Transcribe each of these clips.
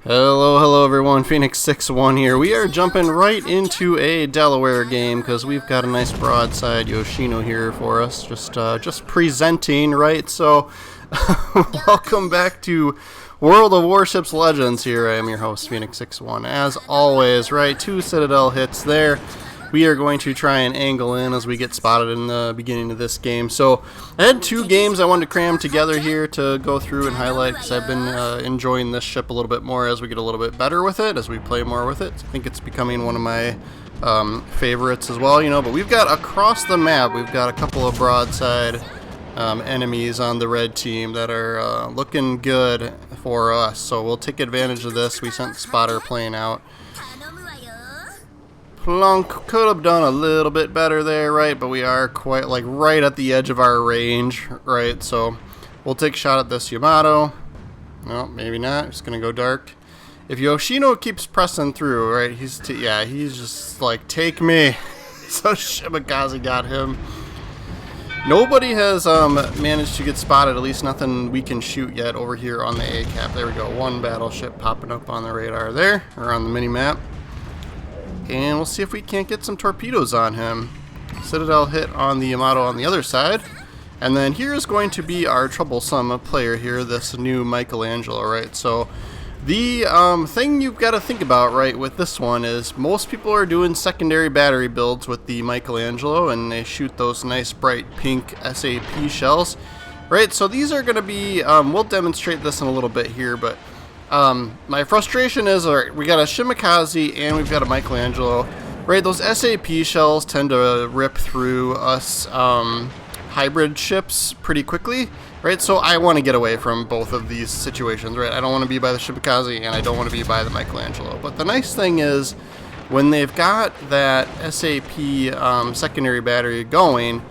Hello everyone, Phoenix61 here. We are jumping right into a Delaware game because we've got a nice broadside Yoshino here for us, just presenting, right? So, welcome back to World of Warships Legends here. I am your host, Phoenix61. As always, right, 2 Citadel hits there. We are going to try and angle in as we get spotted in the beginning of this game. So I had 2 games I wanted to cram together here to go through and highlight because I've been enjoying this ship a little bit more as we get a little bit better with it, as we play more with it. I think it's becoming one of my favorites as well, you know. But we've got across the map, we've got a couple of broadside enemies on the red team that are looking good for us. So we'll take advantage of this. We sent the spotter plane out. Plunk could have done a little bit better there, right? But we are quite like right at the edge of our range, right? So we'll take a shot at this Yamato. No, maybe not. Just gonna go dark. If Yoshino keeps pressing through, right? He's just like, take me. So Shimakaze got him. Nobody has managed to get spotted. At least nothing we can shoot yet over here on the A cap. There we go. One battleship popping up on the radar there, or on the mini map. And we'll see if we can't get some torpedoes on him. Citadel hit on the Yamato on the other side. And then here is going to be our troublesome player here, this new Michelangelo, right? So the thing you've got to think about, right, with this one is most people are doing secondary battery builds with the Michelangelo, and they shoot those nice bright pink SAP shells, right? So these are going to be, we'll demonstrate this in a little bit here, but my frustration is, alright, we got a Shimakaze and we've got a Michelangelo, right? Those SAP shells tend to rip through us hybrid ships pretty quickly, right? So I want to get away from both of these situations, right? I don't want to be by the Shimakaze and I don't want to be by the Michelangelo. But the nice thing is, when they've got that SAP secondary battery going,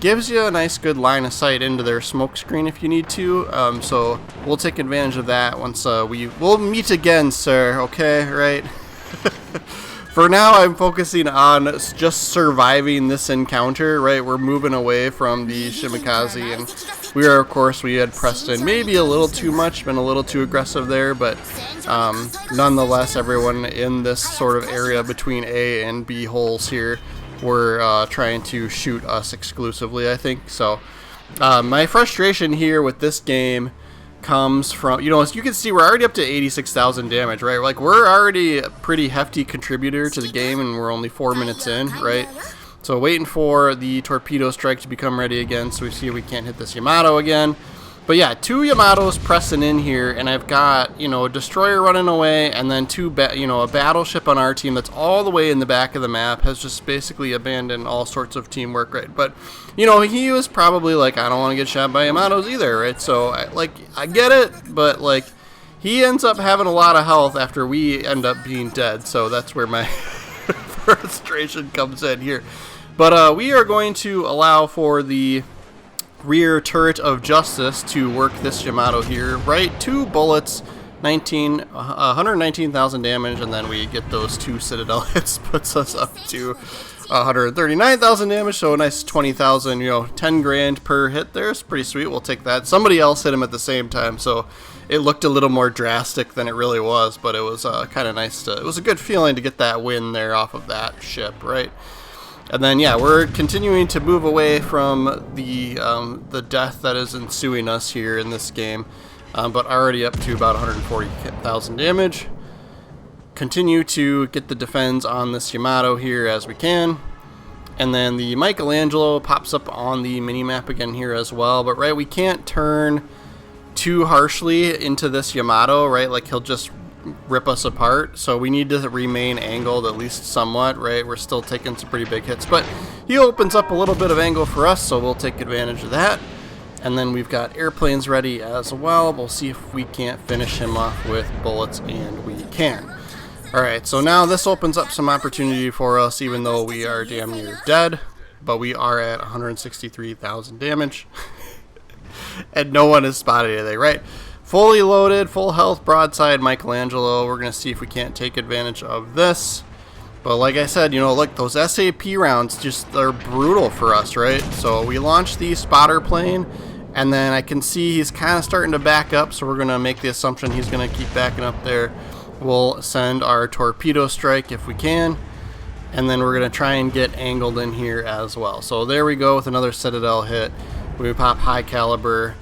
gives you a nice good line of sight into their smoke screen if you need to. So we'll take advantage of that once we'll meet again, sir. Okay, right? For now, I'm focusing on just surviving this encounter, right? We're moving away from the Shimakaze, and of course, we had pressed in maybe a little too much, been a little too aggressive there, but nonetheless, everyone in this sort of area between A and B holes here were trying to shoot us exclusively, I think. So my frustration here with this game comes from, you know, as you can see, we're already up to 86,000 damage, right? Like, we're already a pretty hefty contributor to the game, and we're only 4 minutes in, right? So waiting for the torpedo strike to become ready again, so we see if we can't hit this Yamato again. But yeah, 2 Yamatos pressing in here, and I've got, you know, a destroyer running away, and then a battleship on our team that's all the way in the back of the map, has just basically abandoned all sorts of teamwork, right? But, you know, he was probably like, I don't want to get shot by Yamatos either, right? So, I get it, but, like, he ends up having a lot of health after we end up being dead, so that's where my frustration comes in here. But we are going to allow for the rear turret of justice to work this Yamato here, right? 2 bullets, 119,000 damage, and then we get those 2 Citadel hits, puts us up to 139,000 damage, so a nice 20,000, you know, 10 grand per hit there. It's pretty sweet. We'll take that. Somebody else hit him at the same time, so it looked a little more drastic than it really was, but it was kind of nice it was a good feeling to get that win there off of that ship, right? And then, yeah, we're continuing to move away from the death that is ensuing us here in this game, but already up to about 140,000 damage. Continue to get the defense on this Yamato here as we can. And then the Michelangelo pops up on the mini-map again here as well. But, right, we can't turn too harshly into this Yamato, right? Like, he'll just rip us apart, so we need to remain angled at least somewhat, right? We're still taking some pretty big hits, but he opens up a little bit of angle for us, so we'll take advantage of that. And then we've got airplanes ready as well. We'll see if we can't finish him off with bullets, and we can. Alright, so now this opens up some opportunity for us, even though we are damn near dead, but we are at 163,000 damage and no one has spotted anything, right? Fully loaded, full health broadside Michelangelo. We're going to see if we can't take advantage of this. But like I said, you know, look, those SAP rounds, they're brutal for us, right? So we launched the spotter plane, and then I can see he's kind of starting to back up, so we're going to make the assumption he's going to keep backing up there. we'll send our torpedo strike if we can, and then we're going to try and get angled in here as well. So there we go with another Citadel hit. We pop high caliber,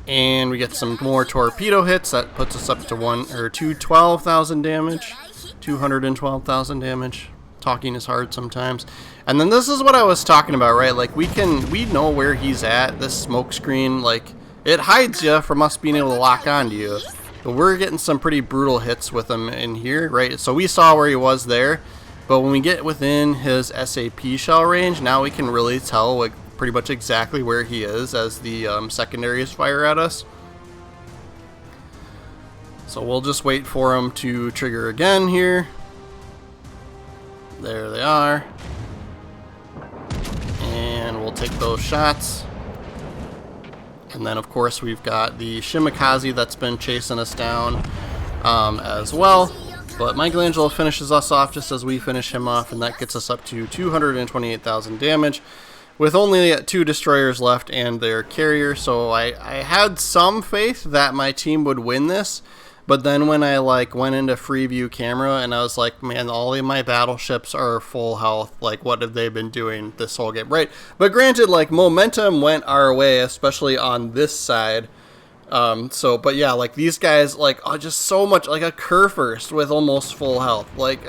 and we get some more torpedo hits. That puts us up to 212,000 damage. 212,000 damage. Talking is hard sometimes. And then this is what I was talking about, right? Like we know where he's at. This smoke screen, like it hides you from us being able to lock onto you. But we're getting some pretty brutal hits with him in here, right? So we saw where he was there, but when we get within his SAP shell range, now we can really tell like pretty much exactly where he is as the secondaries fire at us. So we'll just wait for him to trigger again here. There they are. And we'll take those shots. And then of course we've got the Shimakaze that's been chasing us down as well. But Michelangelo finishes us off just as we finish him off, and that gets us up to 228,000 damage with only 2 destroyers left and their carrier. So I had some faith that my team would win this, but then when I went into free view camera and I was like, man, all of my battleships are full health. Like, what have they been doing this whole game, right? But granted, like, momentum went our way, especially on this side. But yeah, like these guys, like, are just so much like a Kurfürst with almost full health. Like,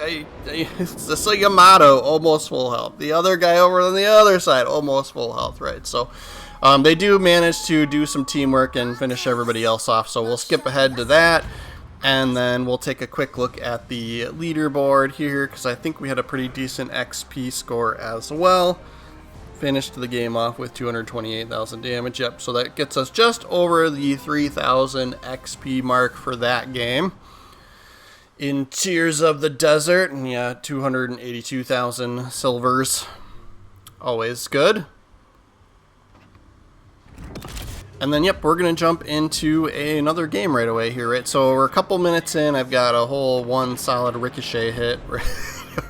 it's just like Yamato, almost full health. The other guy over on the other side, almost full health, right? So, they do manage to do some teamwork and finish everybody else off. So we'll skip ahead to that, and then we'll take a quick look at the leaderboard here, because I think we had a pretty decent XP score as well. Finished the game off with 228,000 damage. Yep, so that gets us just over the 3,000 XP mark for that game. In Tears of the Desert, and yeah, 282,000 silvers. Always good. And then, yep, we're going to jump into another game right away here, right? So we're a couple minutes in. I've got a whole one solid ricochet hit right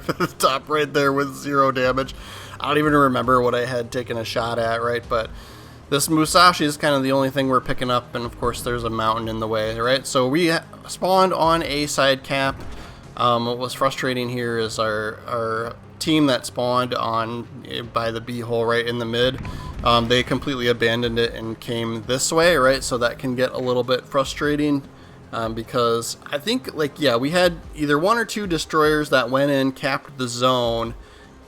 at the top right there with 0 damage. I don't even remember what I had taken a shot at, right? But this Musashi is kind of the only thing we're picking up, and of course there's a mountain in the way, right? So we spawned on a side cap. What was frustrating here is our team that spawned on by the B hole right in the mid, they completely abandoned it and came this way, right? So that can get a little bit frustrating. Because I think, like, yeah, we had either 1 or 2 destroyers that went in, capped the zone,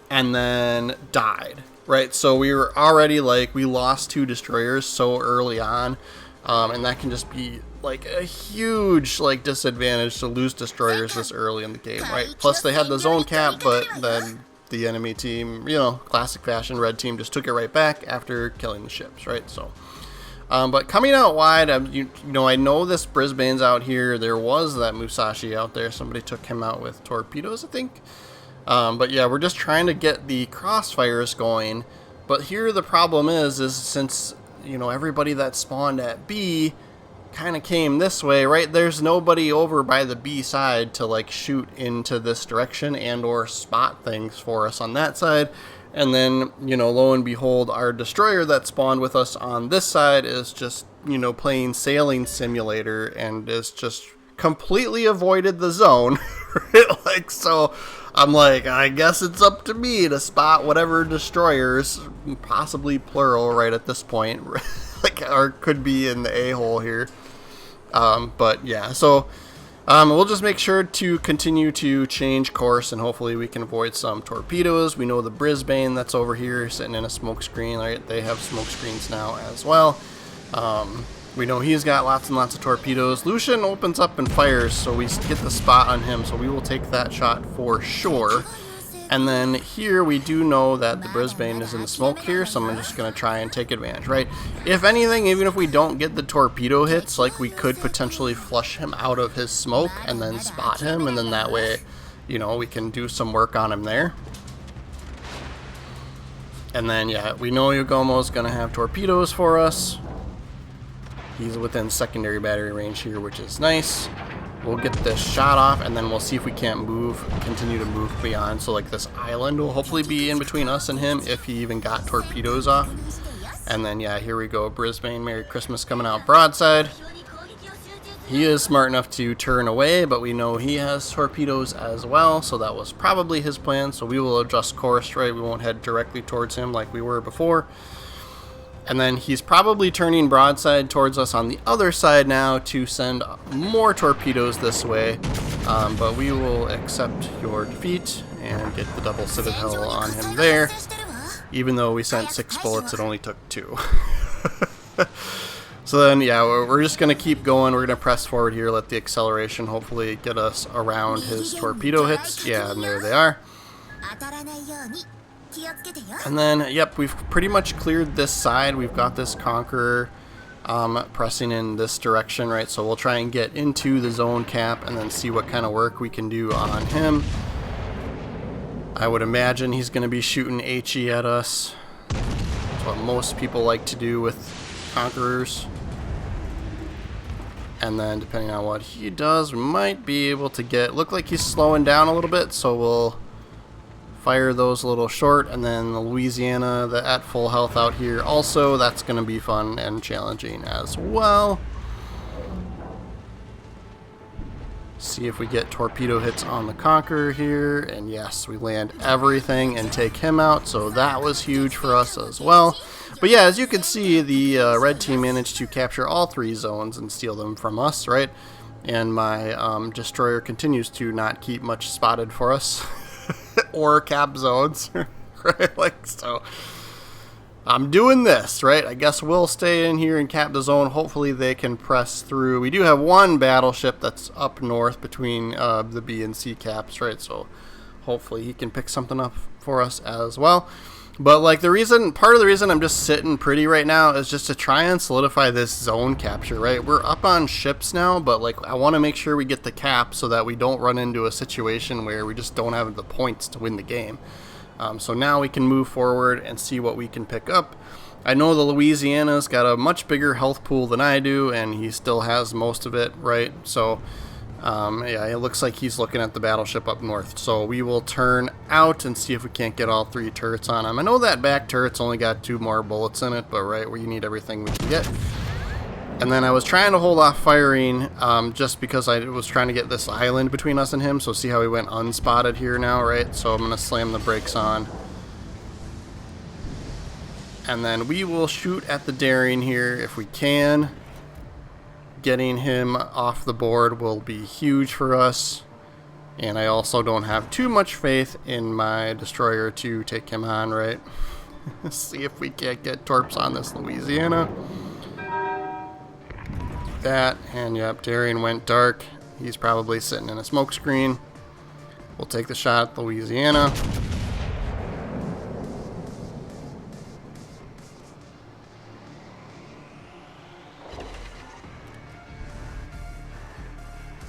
and then died, right? So we were already, like, we lost 2 destroyers so early on, and that can just be, like, a huge, like, disadvantage to lose destroyers this early in the game, right? Plus, they had the zone cap, but then the enemy team, you know, classic fashion, red team just took it right back after killing the ships, right? So, but coming out wide, you know, I know this Brisbane's out here. There was that Musashi out there. Somebody took him out with torpedoes, I think. But yeah, we're just trying to get the crossfires going. But here the problem is since, you know, everybody that spawned at B kind of came this way, right? There's nobody over by the B side to, like, shoot into this direction and or spot things for us on that side. And then, you know, lo and behold, our destroyer that spawned with us on this side is just, you know, playing Sailing Simulator and is just completely avoided the zone. Like, so I'm like, I guess it's up to me to spot whatever destroyers, possibly plural right at this point, like, or could be in the A-hole here. But yeah, so we'll just make sure to continue to change course, and hopefully we can avoid some torpedoes. We know the Brisbane that's over here sitting in a smoke screen, right? They have smoke screens now as well. We know he's got lots and lots of torpedoes. Lucian opens up and fires, so we get the spot on him, so we will take that shot for sure. And then here we do know that the Brisbane is in the smoke here, so I'm just going to try and take advantage, right? If anything, even if we don't get the torpedo hits, like, we could potentially flush him out of his smoke and then spot him, and then that way, you know, we can do some work on him there. And then, yeah, we know Yogomo's going to have torpedoes for us. He's within secondary battery range here, which is nice. We'll get this shot off, and then we'll see if we can't continue to move beyond. So, like, this island will hopefully be in between us and him if he even got torpedoes off. And then, yeah, here we go. Brisbane, Merry Christmas coming out broadside. He is smart enough to turn away, but we know he has torpedoes as well, so that was probably his plan. So we will adjust course, right? We won't head directly towards him like we were before. And then he's probably turning broadside towards us on the other side now to send more torpedoes this way. But we will accept your defeat and get the double citadel on him there. Even though we sent 6 bullets, it only took 2. So then, yeah, we're just going to keep going. We're going to press forward here, let the acceleration hopefully get us around his torpedo hits. Yeah, and there they are. And then, yep, we've pretty much cleared this side. We've got this Conqueror pressing in this direction, right? So we'll try and get into the zone cap and then see what kind of work we can do on him. I would imagine he's going to be shooting HE at us. That's what most people like to do with Conquerors. And then, depending on what he does, we might be able to look like he's slowing down a little bit, so we'll fire those a little short. And then the Louisiana, at full health out here also, that's going to be fun and challenging as well. See if we get torpedo hits on the Conqueror here, and yes, we land everything and take him out, so that was huge for us as well. But yeah, as you can see, the red team managed to capture all 3 zones and steal them from us, right? And my destroyer continues to not keep much spotted for us or cap zones, right? Like, so I'm doing this, right? I guess we'll stay in here and cap the zone. Hopefully they can press through. We do have 1 battleship that's up north between the B and C caps, right? So hopefully he can pick something up for us as well. But like part of the reason I'm just sitting pretty right now is just to try and solidify this zone capture, right? We're up on ships now, but like I want to make sure we get the cap so that we don't run into a situation where we just don't have the points to win the game. So now we can move forward and see what we can pick up. I know the Louisiana's got a much bigger health pool than I do, and he still has most of it, right? So yeah, it looks like he's looking at the battleship up north. So we will turn out and see if we can't get all 3 turrets on him. I know that back turret's only got 2 more bullets in it, but right, we need everything we can get. And then I was trying to hold off firing just because I was trying to get this island between us and him. So see how he went unspotted here now, right? So I'm going to slam the brakes on. And then we will shoot at the Daring here if we can. Getting him off the board will be huge for us. And I also don't have too much faith in my destroyer to take him on, right? See if we can't get torps on this Louisiana. That, and yep, Daring went dark. He's probably sitting in a smoke screen. We'll take the shot at Louisiana.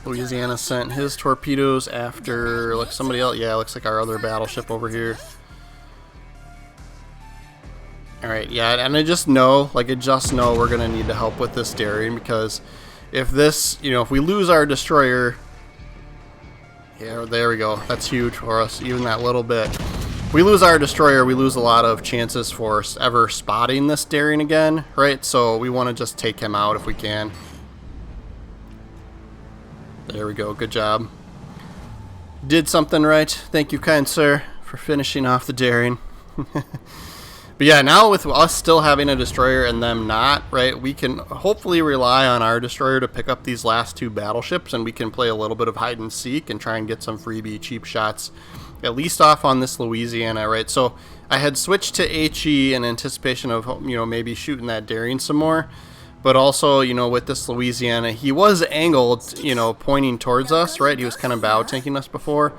Louisiana sent his torpedoes after like somebody else. Yeah, looks like our other battleship over here. Alright, yeah, and I just know we're going to need to help with this Daring, because if this, if we lose our destroyer, yeah, there we go, that's huge for us, even that little bit. If we lose our destroyer, we lose a lot of chances for ever spotting this Daring again, right? So we want to just take him out if we can. There we go, good job. Did something right. Thank you, kind sir, for finishing off the Daring. But yeah, now with us still having a destroyer and them not, right, we can hopefully rely on our destroyer to pick up these last 2 battleships, and we can play a little bit of hide and seek and try and get some freebie cheap shots, at least off on this Louisiana, right? So I had switched to HE in anticipation of, maybe shooting that Daring some more. But also, with this Louisiana, he was angled, pointing towards us, right? He was kind of bow tanking us before.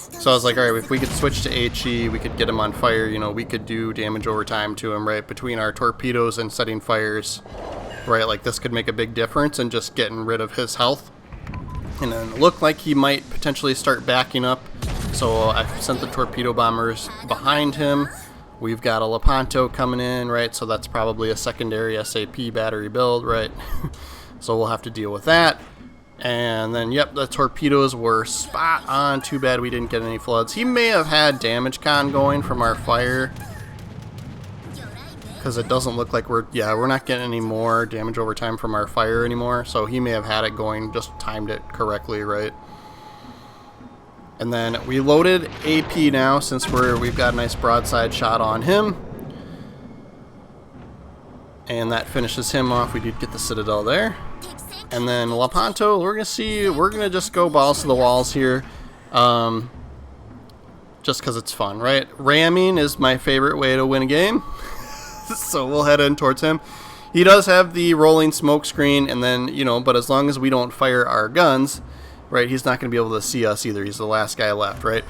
So I was like, all right, if we could switch to HE, we could get him on fire. We could do damage over time to him, right? Between our torpedoes and setting fires, right? Like, this could make a big difference in just getting rid of his health. And then it looked like he might potentially start backing up. So I sent the torpedo bombers behind him. We've got a Lepanto coming in, right? So that's probably a secondary SAP battery build, right? So we'll have to deal with that. And then, yep, the torpedoes were spot on. Too bad we didn't get any floods. He may have had damage con going from our fire. because it doesn't look like we're not getting any more damage over time from our fire anymore. So he may have had it going, just timed it correctly, right? And then we loaded AP now since we've got a nice broadside shot on him. And that finishes him off. We did get the Citadel there. And then Lepanto, we're going to just go balls to the walls here. Just because it's fun, right? Ramming is my favorite way to win a game. So we'll head in towards him. He does have the rolling smoke screen, and then, but as long as we don't fire our guns, right, he's not going to be able to see us either. He's the last guy left, right?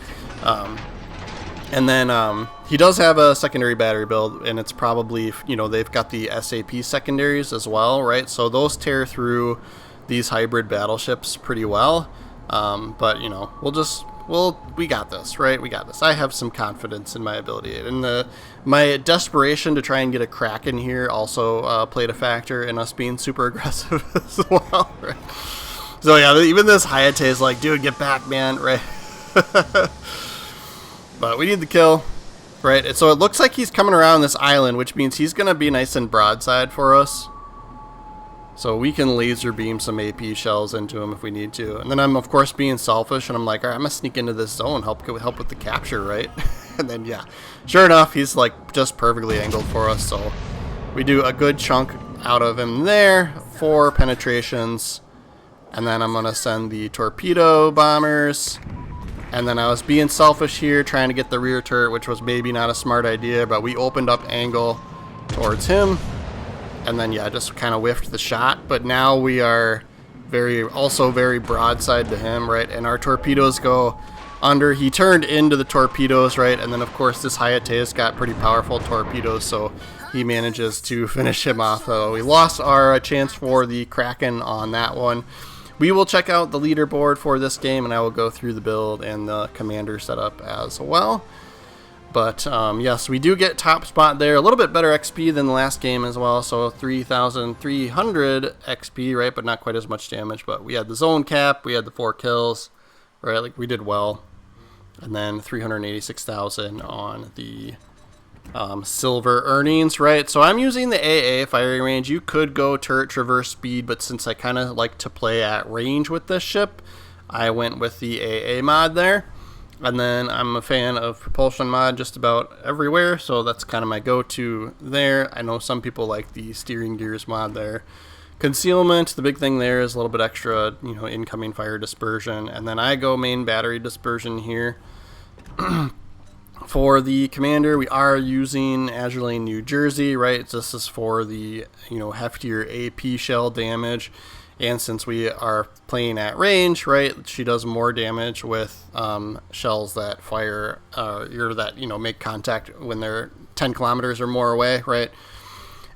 And then he does have a secondary battery build, and it's probably, they've got the SAP secondaries as well, right? So those tear through these hybrid battleships pretty well. But, we got this, right? We got this. I have some confidence in my ability. And my desperation to try and get a Kraken here also played a factor in us being super aggressive as well, right? So, yeah, even this Hayate is like, dude, get back, man, right? But we need the kill, right? And so it looks like he's coming around this island, which means he's going to be nice and broadside for us. So we can laser beam some AP shells into him if we need to. And then I'm, of course, being selfish, and I'm like, all right, I'm going to sneak into this zone, help with the capture, right? And then, yeah, sure enough, he's, like, just perfectly angled for us. So we do a good chunk out of him there, 4 penetrations. And then I'm going to send the torpedo bombers. And then I was being selfish here, trying to get the rear turret, which was maybe not a smart idea, but we opened up angle towards him. And then, yeah, just kind of whiffed the shot. But now we are also very broadside to him, right? And our torpedoes go under. He turned into the torpedoes, right? And then, of course, this Hayate's got pretty powerful torpedoes, so he manages to finish him off. We lost our chance for the Kraken on that one. We will check out the leaderboard for this game, and I will go through the build and the commander setup as well. But, yes, we do get top spot there. A little bit better XP than the last game as well. So 3,300 XP, right? But not quite as much damage. But we had the zone cap. We had the 4 kills, right? Like, we did well. And then 386,000 on the silver earnings, right? So I'm using the AA firing range. You could go turret traverse speed, but since I kind of like to play at range with this ship, I went with the AA mod there. And then I'm a fan of propulsion mod just about everywhere, so that's kind of my go-to there. I know some people like the steering gears mod there. Concealment, the big thing there is a little bit extra, incoming fire dispersion. And then I go main battery dispersion here. For the commander, we are using Azure Lane, New Jersey, right? This is for the, heftier AP shell damage. And since we are playing at range, right, she does more damage with shells that fire, make contact when they're 10 kilometers or more away, right?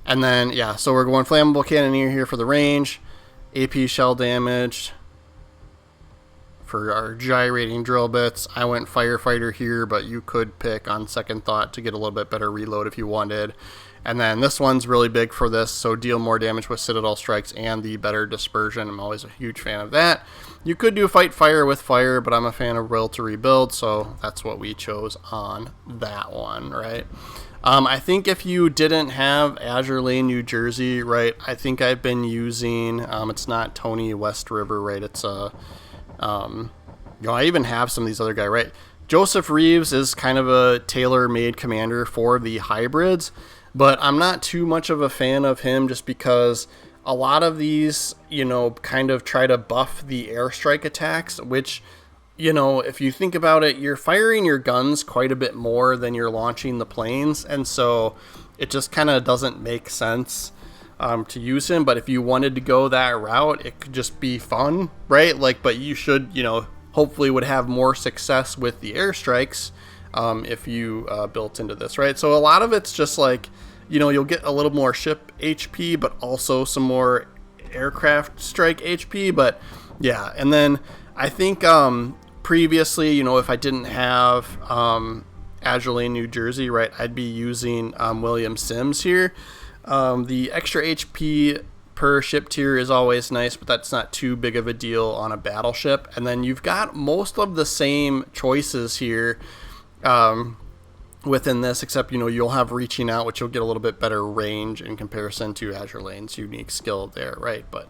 And then, yeah, so we're going flammable cannoneer here for the range, AP shell damage. For our gyrating drill bits, I went firefighter here, but you could pick on second thought to get a little bit better reload if you wanted. And then this one's really big for this, so deal more damage with Citadel strikes and the better dispersion. I'm always a huge fan of that. You could do fight fire with fire, but I'm a fan of will to rebuild, so that's what we chose on that one, right? I think if you didn't have Azure Lane, New Jersey, right, I think I've been using, it's not Tony West River, right, it's I even have some of these other guys, right? Joseph Reeves is kind of a tailor-made commander for the hybrids, but I'm not too much of a fan of him just because a lot of these, kind of try to buff the airstrike attacks, which, if you think about it, you're firing your guns quite a bit more than you're launching the planes, and so it just kind of doesn't make sense to use him. But if you wanted to go that route, it could just be fun, right? But you should, hopefully would have more success with the airstrikes if you built into this, right? So a lot of it's just you'll get a little more ship HP, but also some more aircraft strike HP. But yeah, and then I think previously, if I didn't have Azure Lane, New Jersey, right, I'd be using William Sims here. The extra HP per ship tier is always nice, but that's not too big of a deal on a battleship. And then you've got most of the same choices here within this, except, you know, you'll have reaching out, which you'll get a little bit better range in comparison to Azure Lane's unique skill there, right? But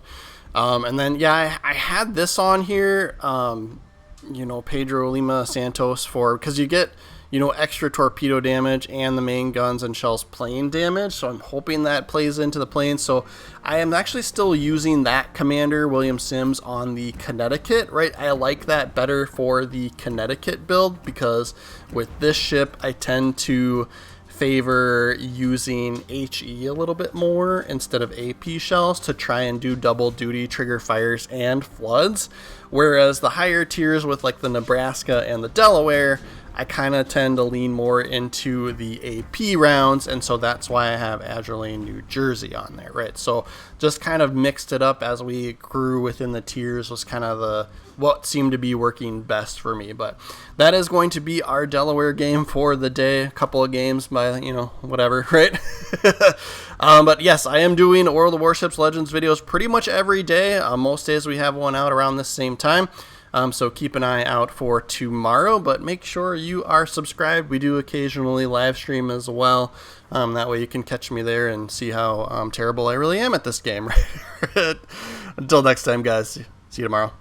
and then yeah, I had this on here, you know, Pedro Lima Santos, for because you get, you know, extra torpedo damage and the main guns and shells plane damage. So I'm hoping that plays into the plane. So I am actually still using that commander, William Sims, on the Connecticut, right? I like that better for the Connecticut build, because with this ship, I tend to favor using HE a little bit more instead of AP shells to try and do double duty, trigger fires and floods. Whereas the higher tiers with like the Nebraska and the Delaware, I kind of tend to lean more into the AP rounds, and so that's why I have Azure Lane New Jersey on there, right? So just kind of mixed it up as we grew within the tiers, was kind of the what seemed to be working best for me. But that is going to be our Delaware game for the day. A couple of games by, you know, whatever, right? But yes, I am doing World of Warships Legends videos pretty much every day. Most days we have one out around the same time. So keep an eye out for tomorrow, but make sure you are subscribed. We do occasionally live stream as well. That way you can catch me there and see how terrible I really am at this game. Until next time, guys. See you tomorrow.